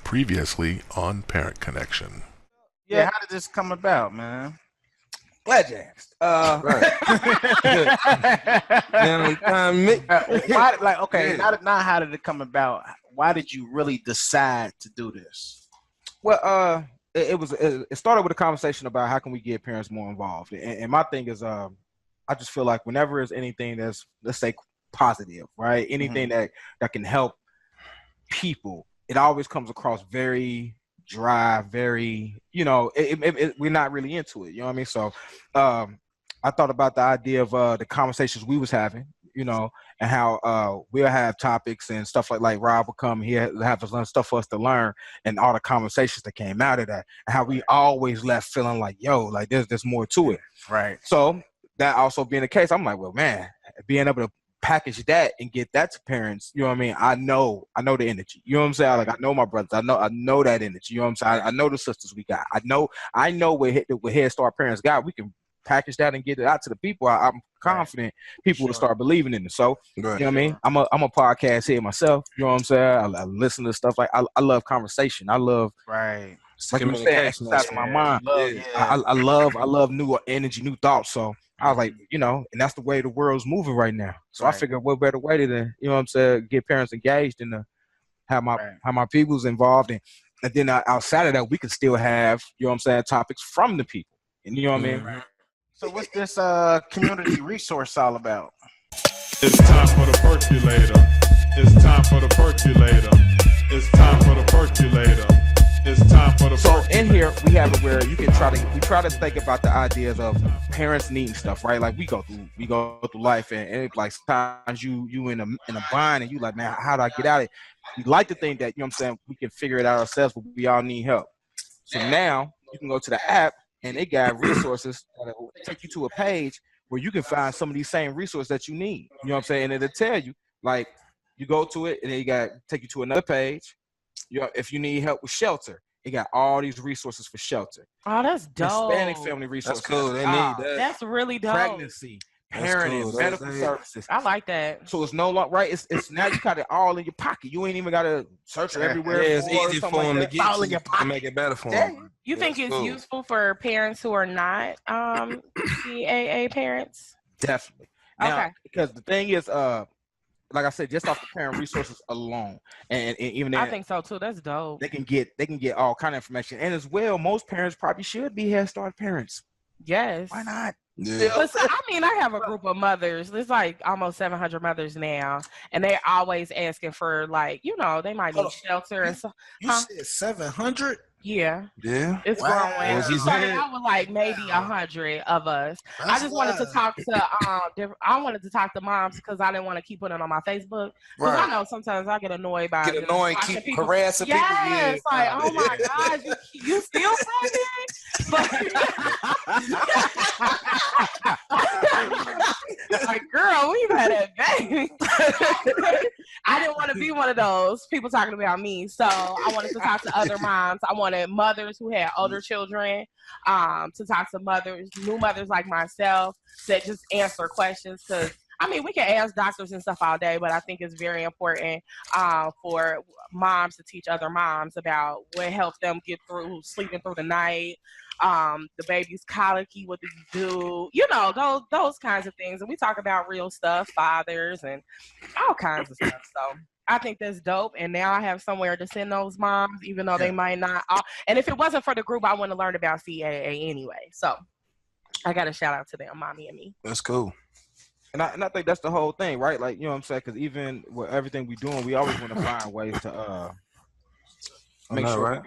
Previously on Parent Connection. Yeah, how did this come about, man? Glad you asked. Now how did it come about? Why did you really decide to do this? Well, it started with a conversation about how can we get parents more involved, and my thing is, I just feel like whenever there's anything that's, let's say, positive, right? Anything that can help people, it always comes across very dry, very, we're not really into it. You know what I mean? So I thought about the idea of the conversations we was having, and how we'll have topics and stuff like Rob will come here, have us learn stuff for us to learn, and all the conversations that came out of that, and how we always left feeling like, yo, like there's more to it. Right. So that also being the case, I'm like, well, man, being able to package that and get that to parents, you know what I mean? I know the energy. You know what I'm saying? Like, I know my brothers. I know that energy. You know what I'm saying? I know the sisters we got. I know what Head Start parents got. We can package that and get it out to the people. I'm confident people will start believing in it. So, you know what I mean? I'm a podcast head myself. You know what I'm saying? I listen to stuff like I love conversation. I love like you said, exercise my mind. I love new energy, new thoughts. So I was like, and that's the way the world's moving right now. So I figured what better way than, you know what I'm saying, get parents engaged and have my people's involved. And then outside of that, we can still have, you know what I'm saying, topics from the people. And you know what I mean? Right. So what's this community resource all about? It's time for the perculator. It's time for the percolator. It's time for the percolator. It's time for the So in here we have it where you can try to think about the ideas of parents needing stuff, right? Like we go through life and it's like sometimes you in a bind and you like, man, how do I get out of it? You like to think that, you know what I'm saying, we can figure it out ourselves, but we all need help. So now you can go to the app and it got resources that will take you to a page where you can find some of these same resources that you need. You know what I'm saying? And it'll tell you, like, you go to it and then you take you to another page. If you need help with shelter, it got all these resources for shelter. Oh, that's dope. Hispanic family resources. That's cool. They need that. That's really dope. Pregnancy, parenting, cool. medical services. I like that. So it's no longer right. It's now you got it all in your pocket. You ain't even got to search it everywhere. Yeah, it's easy for them to get all in your pocket. to make it better for them. You think it's useful for parents who are not CAA parents? Definitely. Now, Okay. Because the thing is, like I said, just off the parent resources alone, and even I think so too. That's dope. they can get all kind of information, and as well, most parents probably should be Head Start parents. Yes. Why not? Yeah. But I mean, I have a group of mothers. There's like almost 700 mothers now, and they're always asking for, like, they might need shelter and so. You said 700? Yeah. Yeah. It's Wow. growing. Well, It started out with like maybe 100 of us. I just wanted to talk to I wanted to talk to moms because I didn't want to keep putting it on my Facebook. Because I know sometimes I get annoyed by keep harassing people. Yeah, it's like, oh my gosh, you still pregnant? Like, girl, we've had a baby. I didn't want to be one of those people talking about me, so I wanted to talk to other moms. I wanted mothers who had older children to talk to new mothers like myself that just answer questions. Because I mean, we can ask doctors and stuff all day, but I think it's very important for moms to teach other moms about what helps them get through sleeping through the night. The baby's colicky, what do you do? Those kinds of things. And we talk about real stuff, fathers and all kinds of stuff. So I think that's dope. And now I have somewhere to send those moms, even though they might not. And if it wasn't for the group, I wouldn't have learned about CAA anyway. So I got to shout out to them, Mommy and me. That's cool. And I think that's the whole thing, right? Like, you know what I'm saying? Because even with everything we're doing, we always want to find ways to make sure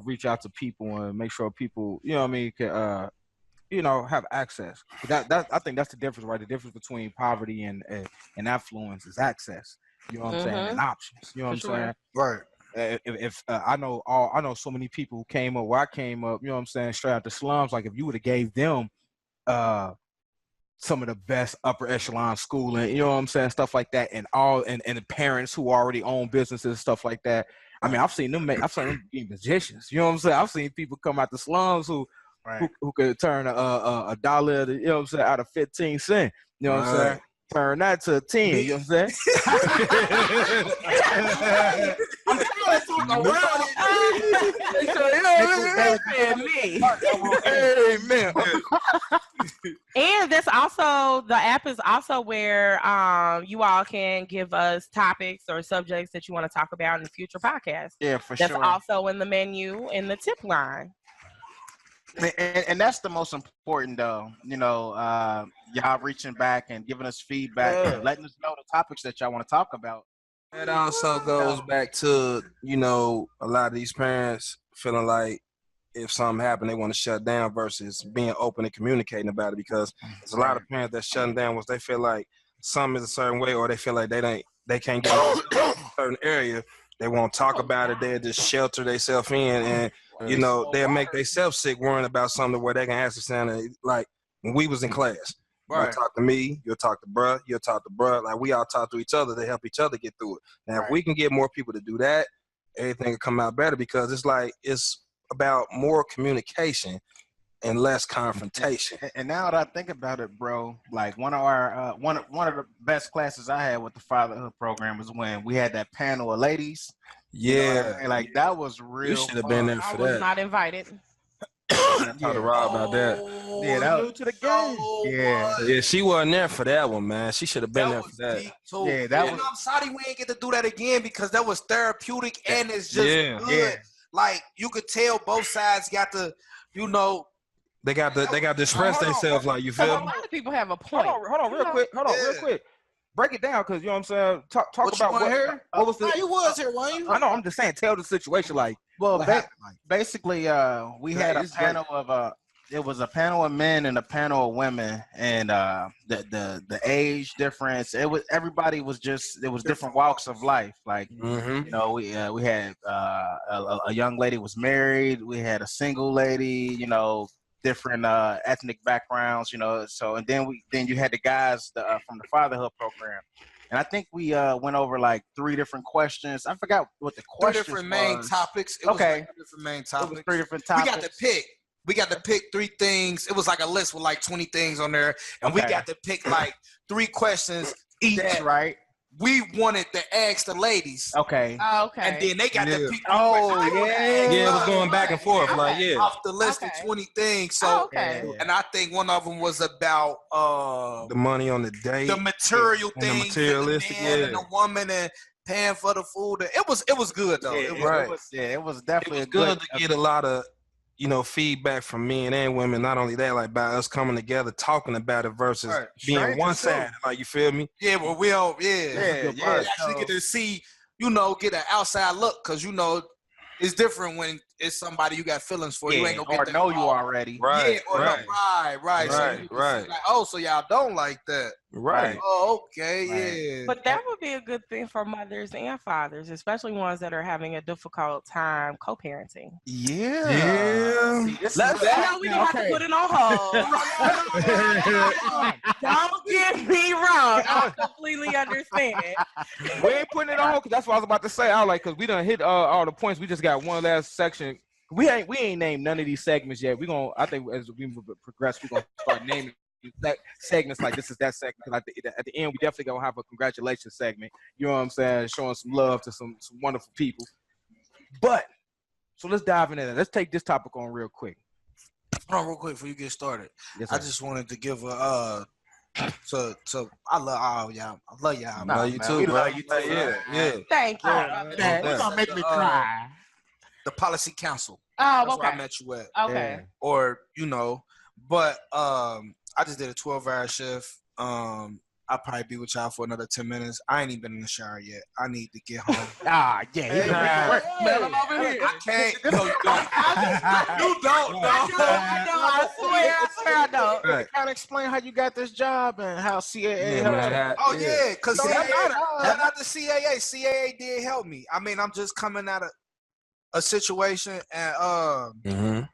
reach out to people and make sure people, can have access. That I think that's the difference, right? The difference between poverty and affluence is access. You know what I'm saying? And options. You know what I'm saying? Right. If I know so many people who came up where I came up, you know what I'm saying, straight out the slums. Like, if you would have gave them some of the best upper echelon schooling, you know what I'm saying, stuff like that, and the parents who already own businesses, stuff like that. I mean, I've seen them be magicians. You know what I'm saying? I've seen people come out the slums who could turn a dollar, you know what I'm saying, out of 15 cents. You know what I'm saying? Turn that to 10. You know what I'm saying? I'm trying to talk around it. Hey. Amen. And that's also, the app is also where you all can give us topics or subjects that you want to talk about in the future podcast. Yeah, for That's sure. also in the menu in the tip line. And that's the most important, though. Y'all reaching back and giving us feedback and letting us know the topics that y'all want to talk about. It also goes back to, a lot of these parents feeling like if something happened, they want to shut down versus being open and communicating about it, because there's a lot of parents that shutting down once they feel like something is a certain way, or they feel like they can't get in a certain area. They won't talk about it. They'll just shelter themselves in, and they'll make themselves sick worrying about something where they can ask Santa. Like when we was in class, you'll talk to me, you'll talk to bruh, you'll talk to bruh. Like we all talk to each other to help each other get through it. Now, if we can get more people to do that, everything will come out better, because it's about more communication and less confrontation. And now that I think about it, bro, like one of the best classes I had with the fatherhood program was when we had that panel of ladies. Yeah, like that was real. You should have been there for I was that. not invited. I talked to Rob about that. Yeah, that New to the game. Yeah, she wasn't there for that one, man. She should have been there for that. Yeah, that was. I'm sorry we ain't get to do that again, because that was therapeutic and it's just good. Yeah. Like you could tell both sides got to, They got to express themselves, like, you A feel me? lot of people have a point. Hold on, real quick. Break it down, because you know what I'm saying. Talk about what was the. You was here, weren't you? I know. I'm just saying. Tell the situation, like. Well, what happened, like. basically, we had a panel of it was a panel of men and a panel of women, and the age difference. Everybody was just, it was different walks of life. Like we had a young lady was married. We had a single lady. Different ethnic backgrounds. So and then you had the guys from the fatherhood program. And I think we went over like 3 different questions. I forgot what the questions 3 different main was. topics. It was like 3 different main topics. It was 3 different topics. We got to pick 3 things. It was like a list with like 20 things on there, and we got to pick like 3 questions each. Right. We wanted to ask the ladies. Okay. Oh, okay. And then they got to pick. Yeah, it was going back and forth, like, yeah. Off the list of 20 things. So, and I think one of them was about the money on the date, the material and the things, materialistic, and the man and the woman, and paying for the food. It was good though. It was definitely good to get a lot of feedback from men and women. Not only that, like by us coming together, talking about it versus being one sided. Like, you feel me? Yeah, well, we all we actually get to see, get an outside look, because it's different when it's somebody you got feelings for. You ain't gonna get or that know you already. Right. Right. Like, oh, so y'all don't like that. Right. Oh, okay, yeah. But that would be a good thing for mothers and fathers, especially ones that are having a difficult time co-parenting. Yeah. We don't have to put it on hold. Don't get me wrong. I completely understand. We ain't putting it on hold, because that's what I was about to say. I was like, because we done hit all the points. We just got one last section. We ain't named none of these segments yet. I think as we progress, we're gonna start naming segments like this is that segment. Because at the end, we definitely gonna have a congratulations segment. You know what I'm saying? Showing some love to some wonderful people. But so let's dive into that. Let's take this topic on real quick. Hold on, real quick before you get started. Yes, I just wanted to give a I love y'all. I love y'all. I love you too, bro. Yeah. Thank you. You're gonna make me cry. The policy council. Oh, That's okay. where I met you at. Okay. Or but I just did a 12-hour shift. I'll probably be with y'all for another 10 minutes. I ain't even been in the shower yet. I need to get home. Yeah. Man, I'm over here. I can't. No, you don't. You don't. I swear I don't. Kind of explain how you got this job and how CAA helped. Oh yeah, because shout out to CAA. CAA did help me. I mean, I'm just coming out of a situation, and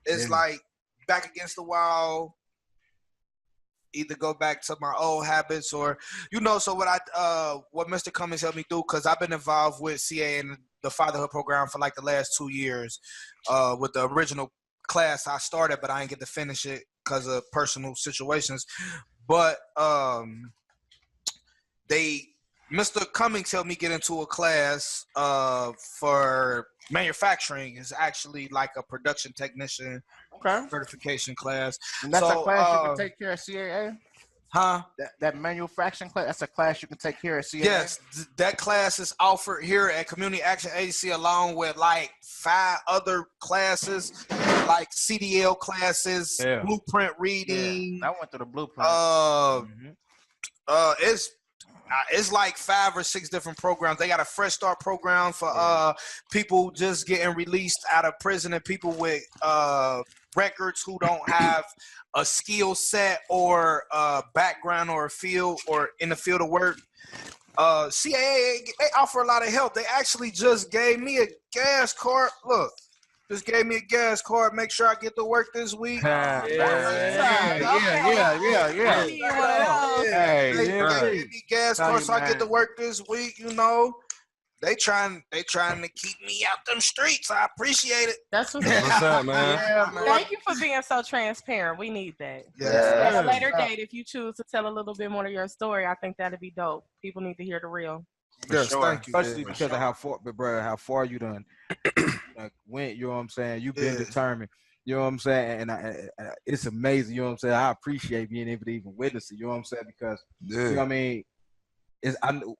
it's like back against the wall. Either go back to my old habits, or So what Mr. Cummings helped me do, because I've been involved with CAA and the fatherhood program for like the last 2 years. With the original class I started, but I didn't get to finish it because of personal situations. But they Mr. Cummings helped me get into a class for manufacturing. Is actually like a production technician certification class. And that's So, a class you can take care of CAA? Huh? That manufacturing class, that's a class you can take care of CAA? Yes, that class is offered here at Community Action Agency along with like 5 other classes, like CDL classes, blueprint reading. Yeah, I went to the blueprint. It's like 5 or 6 different programs. They got a fresh start program for people just getting released out of prison and people with records who don't have a skill set or background or a field or in the field of work. CAA, they offer a lot of help. They actually just gave me a gas card. Look. Just gave me a gas card. Make sure I get to work this week. Yeah. They gave me gas card so I get to work this week. You know, they trying to keep me out them streets. I appreciate it. That's what's up, man. Yeah, man. Thank you for being so transparent. We need that. Yeah. At a later date, if you choose to tell a little bit more of your story, I think that'd be dope. People need to hear the real. Yes, thank you. Especially because of how far you done went, you know what I'm saying? You've been determined, you know what I'm saying? And it's amazing, you know what I'm saying? I appreciate being able to even witness it, you know what I'm saying? Because, you know what I mean?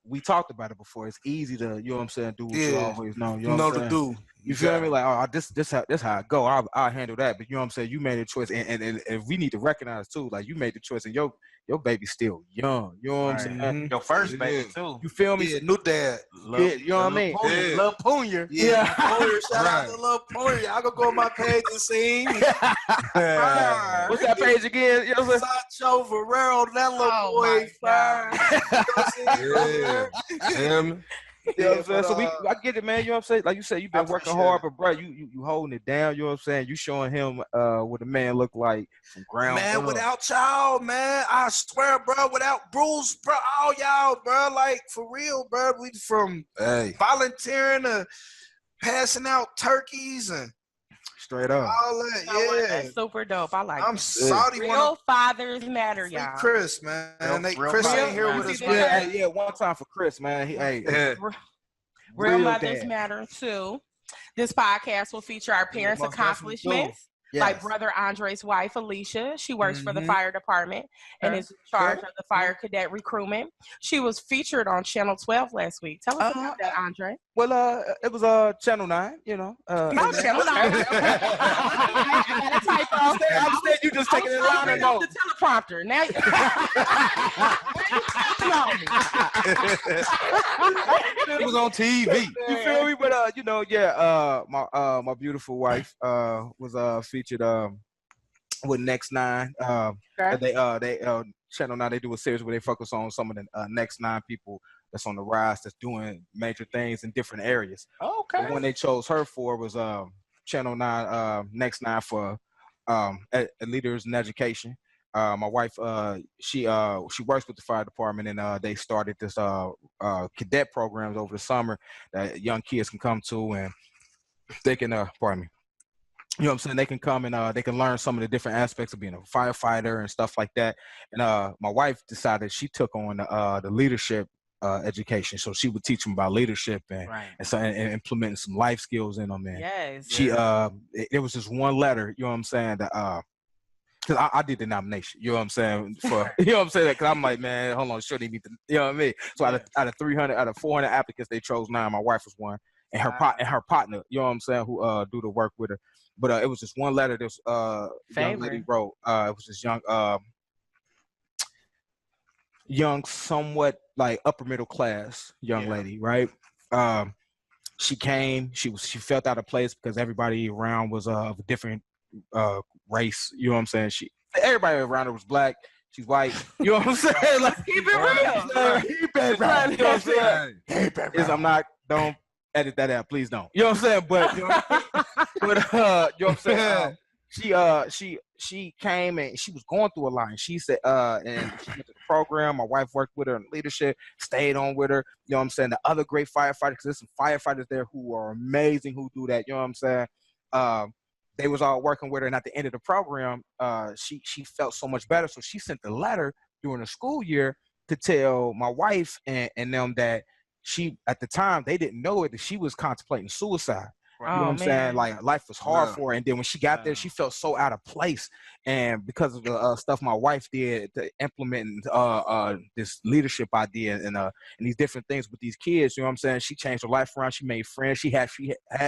We talked about it before. It's easy to, you know what I'm saying, do what you always know. You know what I'm saying? You feel me? Like, oh, this how I go. I'll handle that. But you know what I'm saying? You made a choice, and we need to recognize too. Like you made the choice, and your baby's still young. You know what I'm saying? Mm-hmm. Your first baby too. You feel me? Yeah, new dad. You know what I mean? Lil Punya. Yeah. Shout out to Lil Punya. Y'all gonna go on my page and see. What's that page again? You know what I'm saying? Sancho Ferrero, that little boy. Him. You know what I'm saying? So I get it, man. You know what I'm saying? Like you said, you've been working hard, but bro, you holding it down. You know what I'm saying? You showing him what a man look like from ground up. Man, without y'all, man, I swear, bro, without Bruce, bro, all y'all, bro, like for real, bro, we from volunteering to passing out turkeys and straight up. all that, That's super dope. I like I'm it. salty. Real fathers matter, Free y'all. Chris, man. Chris fathers ain't here matter. with us. Yeah, one time for Chris, man. Real mothers dad. matter too. This podcast will feature our parents' most accomplishments. Yes. Like Brother Andre's wife, Alicia. She works for the fire department and is in charge of the fire cadet recruitment. She was featured on Channel 12 last week. Tell us about that, Andre. Well, it was Channel 9, you know. Channel 9. I got a typo. I understand you just taking it line and off the teleprompter. Now It was on TV. You feel me? But you know, my beautiful wife was featured with Next 9. They Channel 9, they do a series where they focus on some of the Next 9 people that's on the rise, that's doing major things in different areas. Okay. The one they chose her for was Channel 9, Next 9 for leaders in education. My wife, she works with the fire department, and they started this cadet programs over the summer that young kids can come to, and they can, pardon me. You know what I'm saying? They can come and they can learn some of the different aspects of being a firefighter and stuff like that. And my wife decided she took on the leadership education, so she would teach them about leadership and implementing some life skills in them. And yes. She it was just one letter. You know what I'm saying? That because I did the nomination. You know what I'm saying? For you know what I'm saying? Because I'm like, man, hold on, sure they need to. You know what I mean? So out of 400 applicants, they chose 9. My wife was one, and her partner. You know what I'm saying? Who do the work with her. But it was just one letter this young lady wrote. It was this young, somewhat like upper middle class young lady, right? She came. She felt out of place because everybody around was of a different race. You know what I'm saying? Everybody around her was black. She's white. You know what I'm saying? Like, keep it real. Keep it real. You know what I'm saying? Keep it real. I'm not. Don't edit that out, please don't. You know what I'm saying? But you know what I'm saying? She came and she was going through a line. She said, and she went to the program. My wife worked with her in leadership, stayed on with her. You know what I'm saying? The other great firefighters, because there's some firefighters there who are amazing, who do that. You know what I'm saying? They was all working with her, and at the end of the program, she felt so much better. So she sent the letter during the school year to tell my wife and them that she, at the time, they didn't know it, that she was contemplating suicide. You know what I'm saying? Like, life was hard for her. And then when she got there, she felt so out of place. And because of the stuff my wife did to implement this leadership idea and these different things with these kids, you know what I'm saying? She changed her life around. She made friends. She had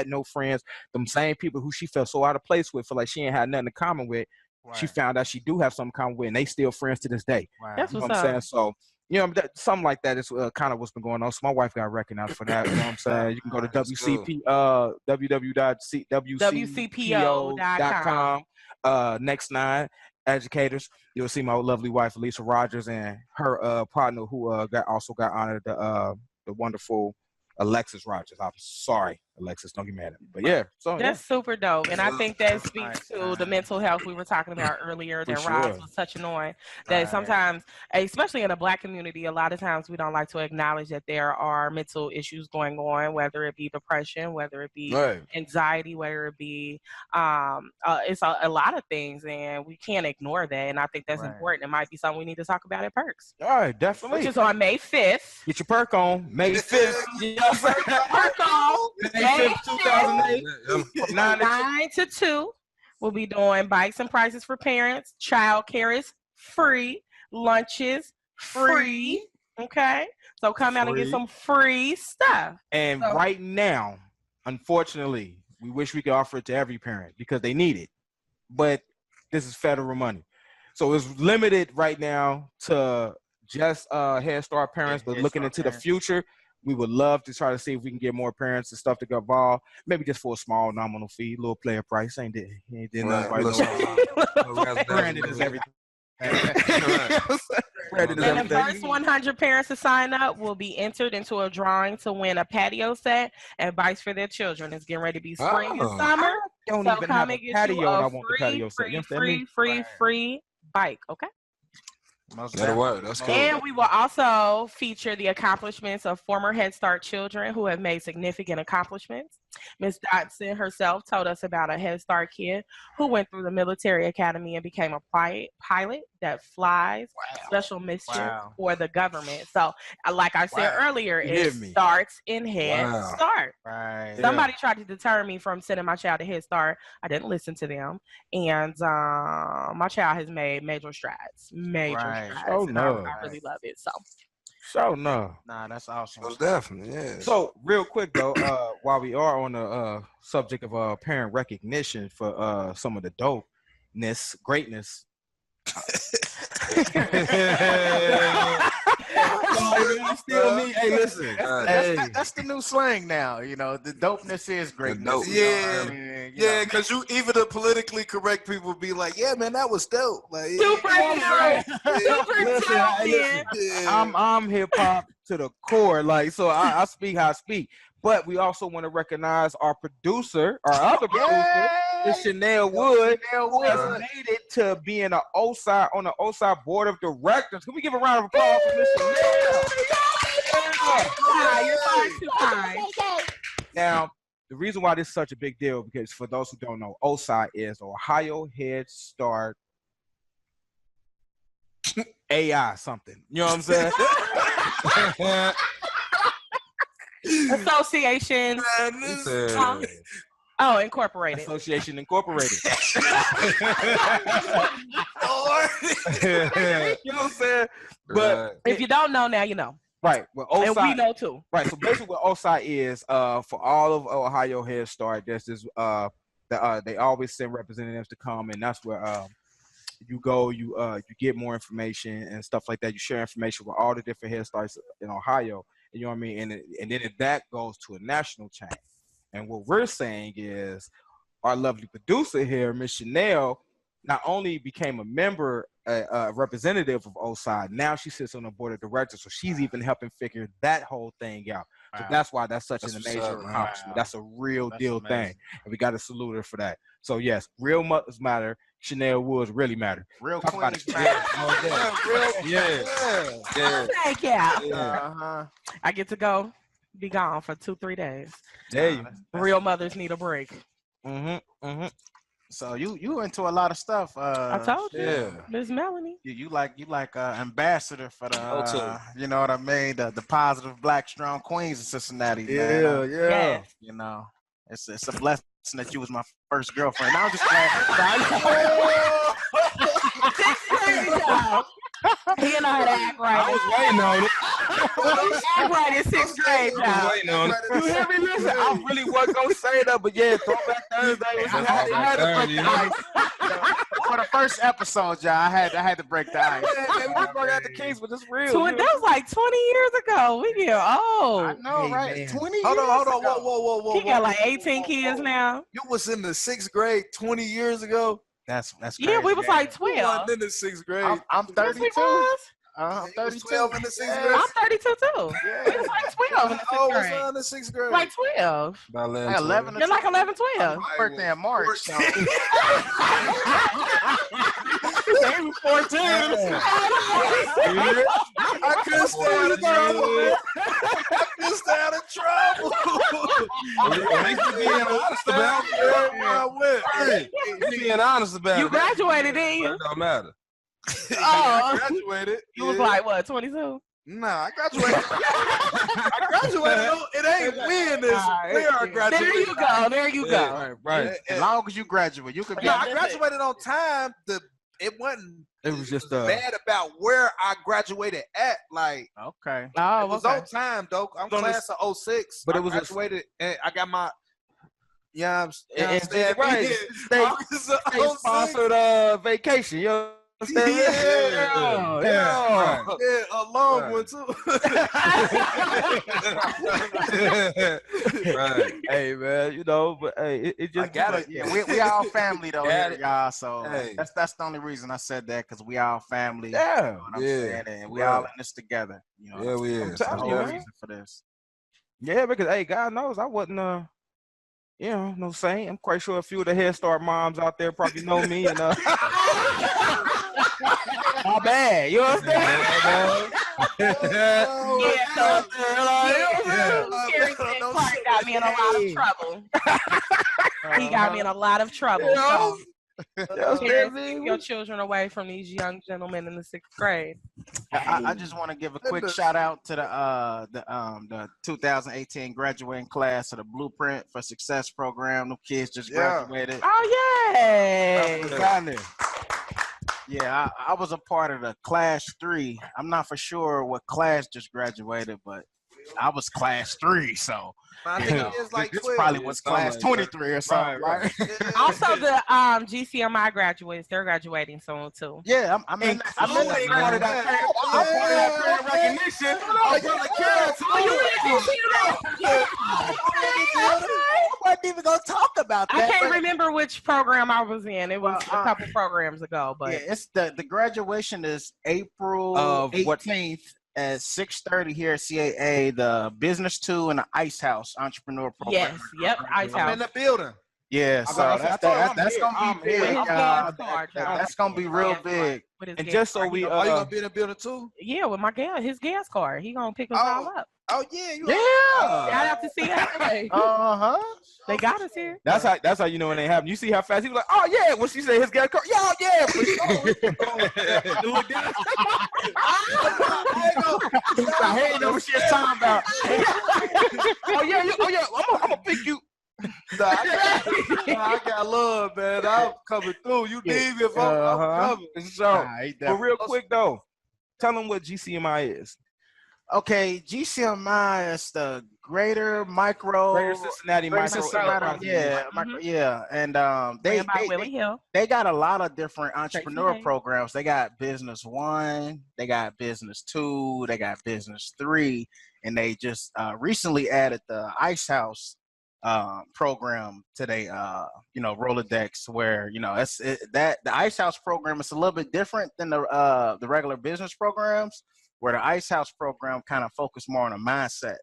no friends. Them same people who she felt so out of place with, feel like she ain't had nothing in common with. Right. She found out she do have something in common with, and they still friends to this day. Right. That's what I'm saying. So, you know, something like that is kind of what's been going on. So my wife got recognized for that. You know what I'm saying? You can go to www.wcpo.com. Next 9 educators. You'll see my lovely wife, Lisa Rogers, and her partner who also got honored, the wonderful Alexis Rogers. I'm sorry, Alexis, don't get mad at me. But yeah, so that's super dope. And I think that speaks to the mental health we were talking about earlier that Roz was touching on. That sometimes, especially in the Black community, a lot of times we don't like to acknowledge that there are mental issues going on, whether it be depression, whether it be anxiety, whether it be it's a lot of things, and we can't ignore that. And I think that's important. It might be something we need to talk about at Perks. All right, definitely. Which is on May 5th. Get your perk on May 5th. Perk on May 5th, 9 to 2. We'll be doing bikes and prices for parents. Child care is free. Lunches free. Okay, so come out and get some free stuff. And right now, unfortunately, we wish we could offer it to every parent because they need it, but this is federal money, so it's limited right now to just Head Start parents. But looking into the future, we would love to try to see if we can get more parents and stuff to get involved. Maybe just for a small nominal fee, little player price. Ain't did nothing right. Brandon is everything. And the first 100 parents to sign up will be entered into a drawing to win a patio set and bikes for their children. It's getting ready to be spring and summer. Don't so even have a patio. I want the patio set. Free bike. Okay. That'll work. That's cool. And we will also feature the accomplishments of former Head Start children who have made significant accomplishments. Ms. Dotson herself told us about a Head Start kid who went through the military academy and became a pilot that flies special missions for the government. So, like I said earlier, it starts in Head Start. Right. Somebody tried to deter me from sending my child to Head Start. I didn't listen to them, and my child has made major strides. Oh no, I really love it. Nah, that's awesome. Most definitely, yeah. So real quick though, while we are on the subject of parent recognition for some of the greatness. Still me. Hey, listen. That's the new slang now. You know, the dopeness is greatness. Yeah, because you even the politically correct people be like, yeah, man, that was dope. Like, super I'm hip hop to the core. Like, so I speak how I speak. But we also want to recognize our producer, our other producer, Chanel Wood, has made it to being on the OSI board of directors. Can we give a round of applause for Miss Chanel? Now, the reason why this is such a big deal, because for those who don't know, OSI is Ohio Head Start AI something. You know what I'm saying? Association. Incorporated. Association Incorporated. You know what I'm saying? But if you don't know now, you know. Right. Well, OSI, and we know too. Right. So basically, what OSI is for all of Ohio Head Start, there's this. They always send representatives to come, and that's where you go. You get more information and stuff like that. You share information with all the different Head Starts in Ohio. You know what I mean? And then that goes to a national chain. And what we're saying is our lovely producer here, Miss Chanel, not only became a member, a representative of OSI, now she sits on the board of directors. So she's even helping figure that whole thing out. So that's why that's such an amazing accomplishment. That's a real deal thing. And we got to salute her for that. So yes, real mothers matter. Chanel Woods really matter. Real queens matter. Thank you. I get to be gone for 2-3 days. There you real mothers need a break. So you into a lot of stuff. I told you, yeah. Miss Melanie. You like ambassador for the O2. you know what I mean, the positive black strong queens of Cincinnati, Yeah, man. yeah. Yes. You know, it's a blessing that you was my first girlfriend. Now I'm just glad. He and I had to act right. I was waiting on it. Act right in 6th grade, I was y'all. waiting on it. You hear me? Listen, I really wasn't gonna say that, but yeah, Throwback Thursday was Throwback had to break the Thursday. ice. For the first episode, y'all, I had to break the ice. Man, we just brought out the Kings, but it's real. That was like 20 years ago. We get old. I know, Hey, right? man. 20 Hold on, years whoa, ago. whoa. He got like 18 kids now. You was in the 6th grade 20 years ago. That's crazy. Yeah, we was man. like You 12. wasn't in the 6th grade. I'm Yes, we 32. was. I'm You was 32. 12 in the 6th Yeah. grade. I'm 32 too. We was like 12 in the Oh, 6th was grade. in the 6th grade. Like 12. About Like 11 They're like 11, 12. My birthday in March. So. They was 14. I couldn't stay out of trouble, man. I couldn't stay out of trouble. At least you being honest about it. Everywhere I went. Hey, you being honest about You it. graduated, didn't you? It don't matter. Oh. I graduated. You was Yeah. like, what, 22? Nah, I graduated. I graduated. It ain't when this. Where I graduated. There you go. There you go. Right. As long as you graduate, you could be. No, I graduated on time. It wasn't It was just bad about where I graduated at. Like Okay. Oh, it was okay. on time, though. I'm So class of 06. but I it was a- graduated and I got my. Yeah, I'm And saying? right. State sponsored vacation. You understand? Yeah, a long Right. one too. Right. Hey man, you know, but hey, it just I got it. Yeah, we all family though, Got here, it. y'all. So Hey. that's the only reason I said that, because we all family. You Yeah. know what I'm Yeah. saying? And we Right. all in this together. You know. Yeah, we is. That's the telling whole you, man. reason for this. Yeah, because hey, God knows I wasn't you know, no saint. I'm quite sure a few of the Head Start moms out there probably know me and my bad. You understand? Carrington Clark got me in a lot of trouble. He got me in a lot of trouble. So, parents, keep your children away from these young gentlemen in the 6th grade. I just want to give a quick shout out to the 2018 graduating class of the Blueprint for Success program. Them kids just graduated. Oh, yay. Yeah, I was a part of the class 3. I'm not for sure what class just graduated, but I was class 3, so I think it is like this 12. probably was class like 23 or something, right? Also, the GCMI graduates, they're graduating soon, too. Yeah, I'm in that part of that parent recognition. I wasn't even gonna talk about that. I can't but- remember which program I was in. It was a couple programs ago, but Yeah, it's the graduation is April Of what- 18th at 6:30 here at CAA, the Business 2 and the Ice House Entrepreneur Program. yes, yep, Ice I'm House. in the building. Yeah, so that's gonna be big, With his y'all. gas card, y'all. That's gonna be real big. With his And gas just so card. we Are you gonna be in the building too? Yeah, with his gas card. He gonna pick us Oh. all up. Oh yeah, you. Shout Yeah. out to CAA. Uh-huh. They got us here. That's how you know when they happen. You see how fast he was like, oh yeah, when she said his gas card, yeah, for sure. I ain't know what she was talking about. oh yeah, I'm gonna pick you. I got love, man. I'm coming through. You need me if I'm coming. So, but real quick though, tell them what GCMI is. Okay, GCMI is the Greater Cincinnati Micro. yeah, and Ran by Willie Hill. they got a lot of different entrepreneur Hayes. programs. They got Business 1, they got Business 2, they got Business 3, and they just recently added the Ice House program to their Rolodex, where that the Ice House program is a little bit different than the regular business programs, where the Ice House program kind of focus more on a mindset.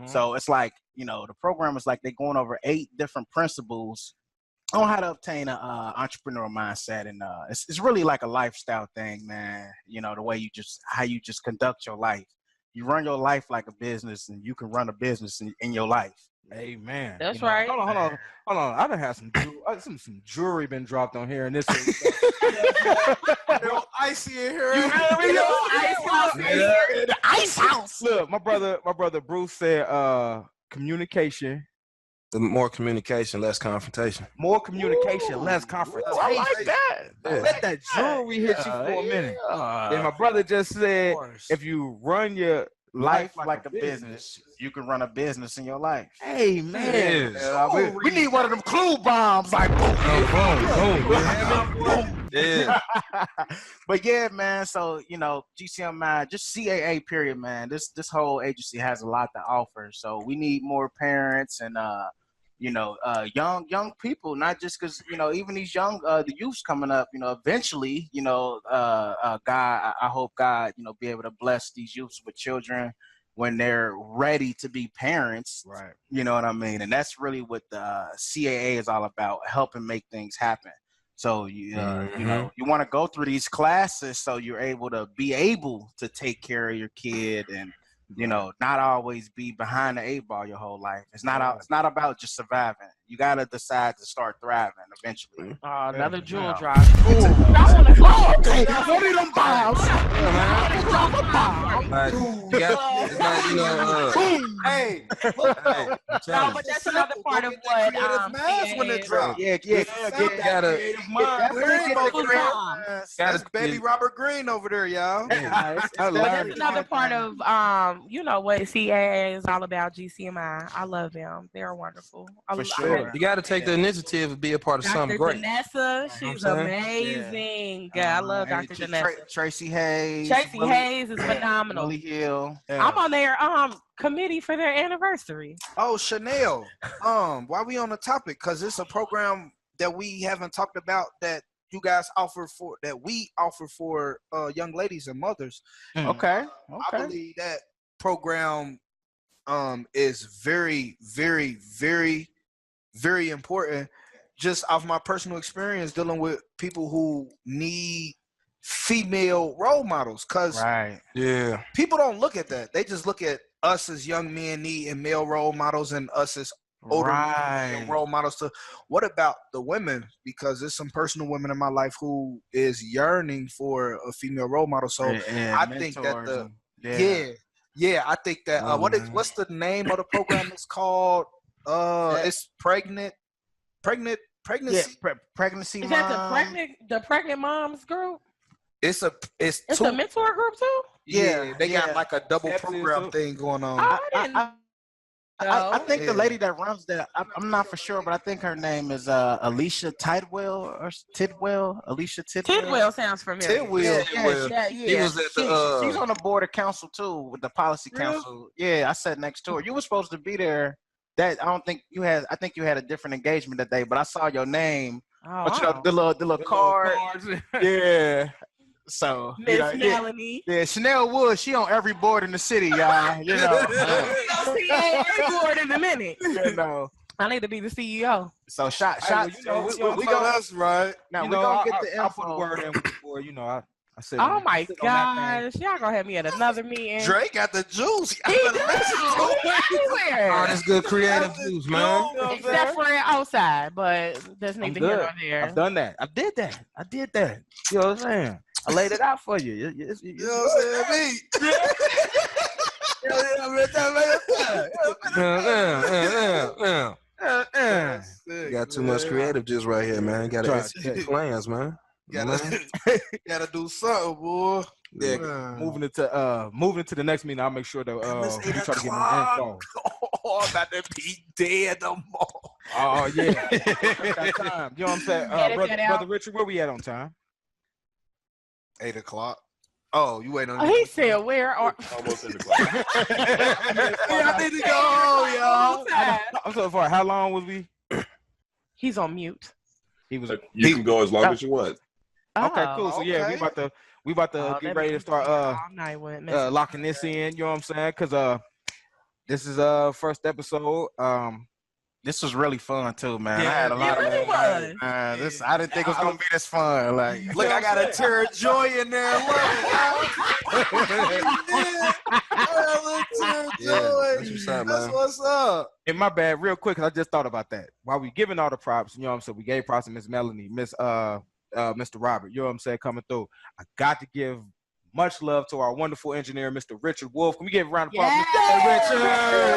So it's like, the program is like they're going over 8 different principles on how to obtain an entrepreneurial mindset. And it's really like a lifestyle thing, man. The way how you just conduct your life. You run your life like a business, and you can run a business in your life. Amen. That's right. Hold on. I done had some jewelry been dropped on here, and this is icy in here. you hear me? The ice house. Look, my brother Bruce said, communication. The more communication, less confrontation. More communication, less confrontation. I like that. Let that jewelry hit you for a minute. Then my brother just said, if you run your life like a business, you can run a business in your life. Hey man, We need one of them clue bombs, like boom. Yeah. But yeah, man. So GCMI, just CAA period, man. This whole agency has a lot to offer. So we need more parents and young people, not just because even these young the youths coming up. Eventually, God, I hope God be able to bless these youths with children when they're ready to be parents. right? You know what I mean? And that's really what the CAA is all about, helping make things happen. So you want to go through these classes so you're able to take care of your kid and not always be behind the 8 ball your whole life. It's not about just surviving. You gotta decide to start thriving eventually. Another jewel drop. Okay, what are them bombs? Hey, no, but that's another part of what when it drop. That's baby Robert Greene over there, y'all. That's another part of what CAA is all about. GCMI, I love them. They're wonderful. For sure. You got to take the initiative and be a part of something great. Vanessa, she's amazing. Yeah, I love Dr. Vanessa. Tracy Hayes. Hayes is phenomenal. Willie Hill. I'm on their committee for their anniversary. Oh, Chanel. While we on the topic, because it's a program that we haven't talked about that you guys offer for young ladies and mothers. Okay. I believe that program is very, very, very, very important. Just off my personal experience dealing with people who need female role models, because people don't look at that. They just look at us as young men needing male role models and us as older role models. To what about the women? Because there's some personal women in my life who is yearning for a female role model. So I think that I think that what's the name of the program? It's called it's pregnancy. Pregnancy. Is that the pregnant moms group? It's a mentor group too. Yeah, they got like a double program thing going on. I think the lady that runs that, I'm not for sure, but I think her name is Alicia Tidwell or Tidwell. Alicia Tidwell. Tidwell sounds familiar. Tidwell. She's on the board of council too, with the policy council. Yeah, I sat next to her. You were supposed to be there. I think you had a different engagement that day, but I saw your name. But the little card. Yeah. So Miss Melanie. Yeah, Chanel Wood, she on every board in the city, y'all. See every board in a minute. I need to be the CEO. So shot. We got us right. Now we gonna get the info. I'll put a word in before I said. Oh my gosh, y'all gonna have me at another meeting. Drake got the juice. Everywhere. Oh, that's good creative juice, man. Except for outside, but that's neither here nor there. I've done that. I did that. You know what I'm saying? I laid it out for you. You know what I'm saying? You got too much creative juice right here, man. You gotta execute plans, man. Gotta do something, boy. Yeah, moving into the next meeting, I'll make sure that we try to get more info. Oh, I'm about to be dead no more. Oh yeah, got time. You know what I'm saying, brother Richard? Where we at on time? 8 o'clock. Oh, you waiting on? He said, "Where are?" Almost in the clock. I need to go, y'all. I'm so far. How long was we? He's on mute. You can go as long as you want. Okay, cool. So yeah, we about to get ready to start locking this in. You know what I'm saying? Because this is first episode. This was really fun too, man. Yeah, I had a lot of fun. I didn't think it was gonna be this fun. Like, look, I got a tear of joy in there. Look, That's what's up, man. That's what's up. And my bad, real quick, 'cause I just thought about that. While we giving all the props, you know what I'm saying? We gave props to Miss Melanie, Mr. Robert, you know what I'm saying, coming through. I got to give much love to our wonderful engineer, Mr. Richard Woolf. Can we give a round of applause?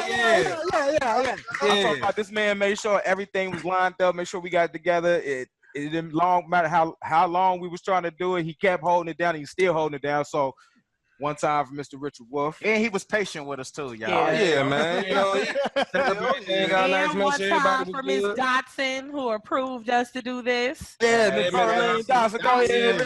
Yeah. Richard. I'm talking about this man made sure everything was lined up, make sure we got it together. It didn't matter how long we was trying to do it. He kept holding it down, and he's still holding it down. So one time for Mr. Richard Wolf. And he was patient with us too, y'all. Yeah, man. And one time for Miss Dotson, who approved us to do this. Yeah, Miss Dotson, go ahead.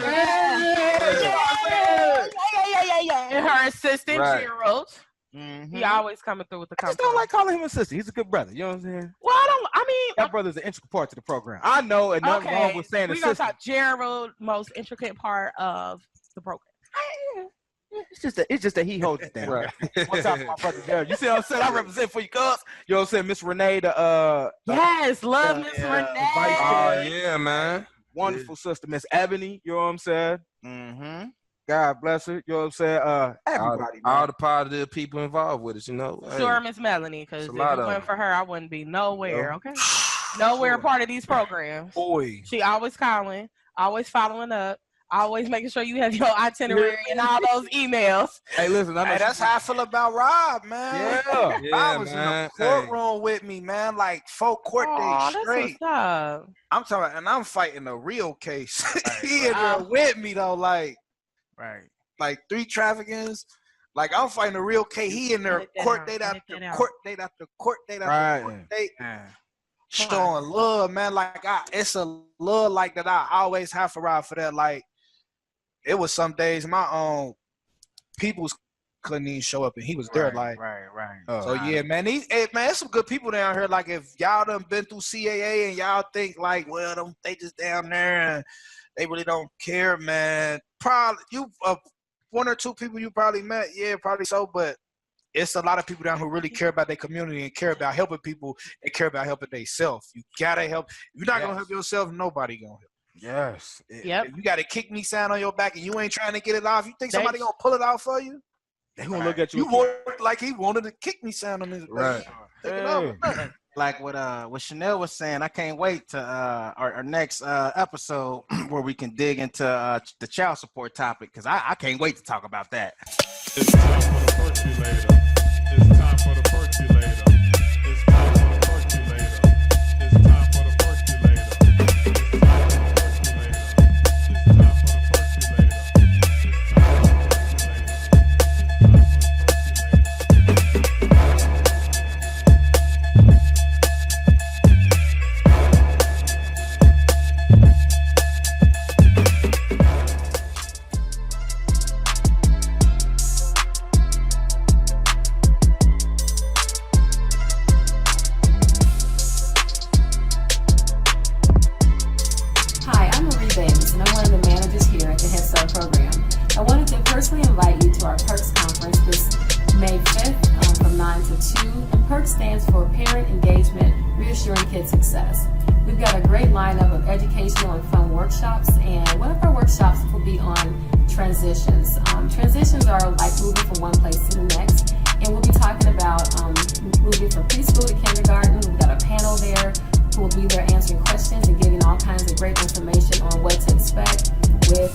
Yeah. And her assistant, Gerald. Mm-hmm. He always coming through with the I just company. don't like calling him assistant. He's a good brother. You know what I'm saying? Well, I mean, that brother's an integral part to the program. I know, and nothing wrong with saying assistant. We're going to talk Gerald, most intricate part of the program. It's just that he holds it down. Right. One time for my brother Gerald. You see what I'm saying? I represent for you, cuz. You know what I'm saying? Miss Renee, yes, love Miss Renee. Oh, yeah, man. Wonderful sister, Miss Ebony. You know what I'm saying? Mm-hmm. God bless her. You know what I'm saying? Everybody. All the positive people involved with us, you know. Sure, Miss Melanie, because if it wasn't for her, I wouldn't be nowhere, okay? Nowhere part of these programs. Boy. She always calling, always following up, always making sure you have your itinerary and all those emails. Hey, listen, that's how I feel about Rob, man. Yeah. Rob was in the courtroom with me, man, like 4 court days straight. I'm talking, and I'm fighting a real case. He in there with me though, like 3 traffickings. Like I'm fighting a real case. He in there court date after court date after court date after court date. Showing love, man. Like it's a love like that I always have for Rob for that. Like it was some days my own people's couldn't even show up and he was there. Right. So yeah, man. Man, there's some good people down here. Like if y'all done been through CAA and y'all think like, well, they just down there and they really don't care, man. Probably you 1 or 2 people you probably met, yeah, probably so, but it's a lot of people down who really care about their community and care about helping people and care about helping themselves. You gotta help. If you're not gonna help yourself, nobody gonna help. Yes. Yep. If you got a kick me sign on your back and you ain't trying to get it off, you think somebody gonna pull it out for you? They gonna look at you. You work like he wanted to kick me sign on his back. Right. Like what Chanel was saying, I can't wait to our next episode where we can dig into the child support topic because I can't wait to talk about that. It's time for the perculator. It's time for the perculator. It's time for the perculator. It's time for the percolator. It's time for the percolator. It's time for the percolator. personally invite you to our PERCS conference this May 5th from 9 to 2. And PERCS stands for Parent Engagement Reassuring Kid Success. We've got a great lineup of educational and fun workshops, and one of our workshops will be on transitions. Transitions are like moving from one place to the next, and we'll be talking about moving from preschool to kindergarten. We've got a panel there who will be there answering questions and giving all kinds of great information on what to expect with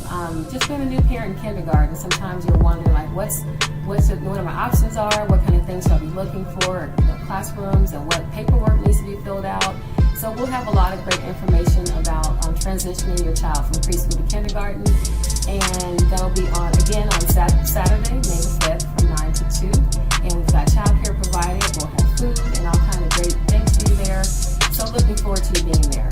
just being a new parent in kindergarten. Sometimes you're wondering like what are my options are, what kind of things should I be looking for in the classrooms, and what paperwork needs to be filled out. So we'll have a lot of great information about transitioning your child from preschool to kindergarten, and that'll be on Saturday, May the 5th from 9 to 2. And we've got childcare provided. We'll have food and all kinds of great things for you there. So looking forward to you being there.